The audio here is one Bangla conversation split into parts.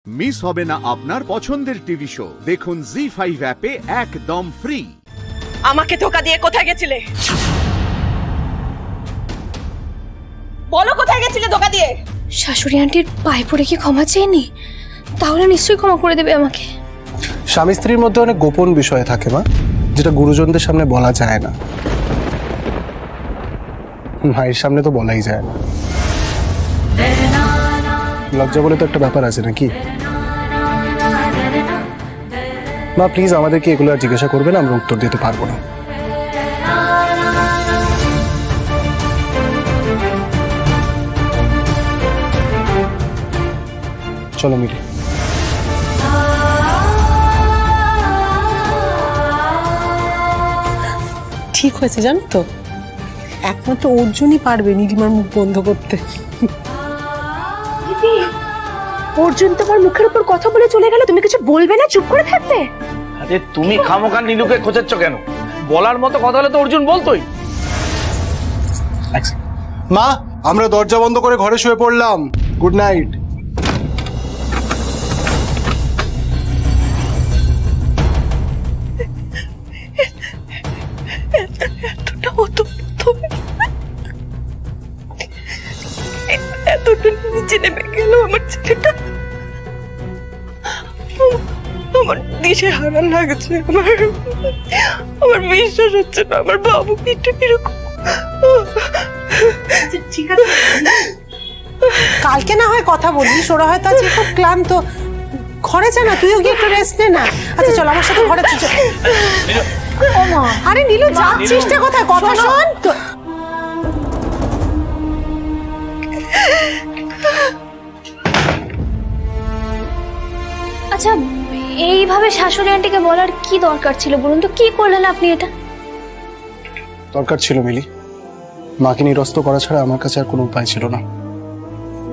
মিস হবে না আপনার পছন্দের টিভি শো। দেখুন জি5 অ্যাপে একদম ফ্রি। আমাকে ধোকা দিয়ে কোথায় গেছিলে? বলো কোথায় গেছিলে ধোকা দিয়ে? শাশুড়ি আন্টির পায়ে পড়ে কি ক্ষমা চেয়েনি? তাহলে নিশ্চয়ই ক্ষমা করে দেবে আমাকে। স্বামী স্ত্রীর মধ্যে অনেক গোপন বিষয় থাকে মা, যেটা গুরুজনদের সামনে বলা যায় না, মায়ের সামনে তো বলাই যায় না। লজ্জা বলে তো একটা ব্যাপার আছে নাকি? মা প্লিজ আমাদেরকে এগুলো আর জিজ্ঞাসা করবেন, আমরা উত্তর দিতে পারবো না। চলো মিলি। ঠিক হয়েছে জানো তো, একমাত্র অর্জুনই পারবে নীলিমার মুখ বন্ধ করতে। অর্জুন তোমার মুখের উপর কথা বলে চলে গেল, তুমি কিছু বলবে না, চুপ করে থাকবে? আরে তুমি খামোখা নীলুকে খোঁচাচ্ছ কেন? বলার মতো কথা হলে তো অর্জুন বলতোই। মা আমরা দরজা বন্ধ করে ঘরে শুয়ে পড়লাম, গুড নাইট। এতটা নিচে নেমে গেল আমার ছেলেটা। আমার দিশে হারা লাগছে, আমার বিশ্বাস হচ্ছে না আমার বাবু এটা এরকম। ঠিক আছে, কালকে না হয় কথা বলিস, ওরা হয়তো আজকে খুব ক্লান্ত। ঘরে যা না, তুইও গিয়ে একটু রেস্ট নে না। আচ্ছা চল আমার সাথে ঘরে। আরে নীলু যাচ্ছিস না কোথায়? কথা শোন। আচ্ছা এইভাবে শাশুড়ি আন্টিকে বলার কি দরকার ছিল বলুন তো? কি করলেন আপনি এটা? দরকার ছিল মিলি, মাকে নিরস্ত করা ছাড়া আমার কাছে আর কোনো উপায় ছিল না।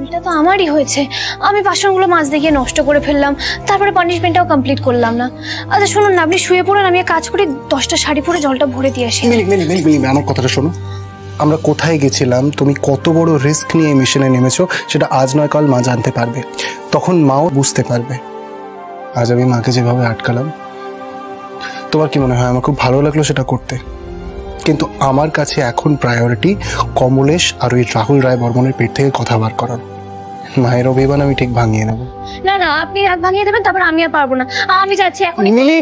এটা তো আমারই হয়েছে, আমি বাসনগুলো মাছ দিয়ে নষ্ট করে ফেললাম, তারপরে পানিশমেন্টটাও কমপ্লিট করলাম না। আচ্ছা শুনুন না, আপনি শুয়ে পড়ুন, আমি কাজ করি, 10টা শাড়ি পরে জলটা ভরে দিয়ে আসি। মিলি মিলি মিলি মিলি আমার কথাটা শোনো। আমরা কোথায় গেছিলাম, তুমি কত বড় রিস্ক নিয়ে মিশনে নেমেছো, সেটা আজ নয় কাল মা জানতে পারবে, তখন মাও বুঝতে পারবে। আজ আমি মাকে যেভাবে আটকালাম, তোমার কি মনে হয় আমার খুব ভালো লাগলো সেটা করতে? কিন্তু আমার কাছে এখন প্রায়োরিটি কমলেশ আর ওই রাহুল রায় বর্মনের পেট থেকে কথা বার করার। মায়ের অভিমান আমি ঠিক ভাঙিয়ে নেব। না না, আপনি রাগ ভাঙিয়ে দেবেন, তারপর আমি আর পারবো না। আমি যাচ্ছি এখন। মিলি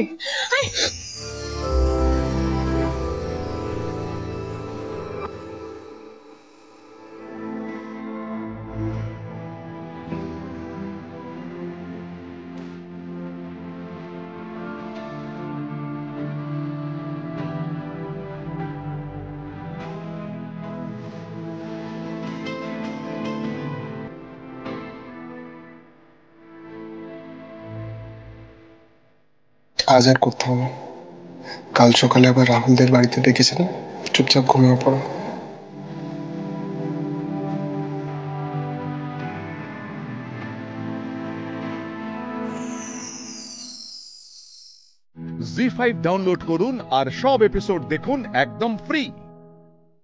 আজ আর করতে হবে, কাল সকালে আবার রাহুলদের বাড়িতে ডেকেছে না, চুপচাপ ঘুমিয়ে পড়ো। জি5 ডাউনলোড করুন আর সব এপিসোড দেখুন একদম ফ্রি।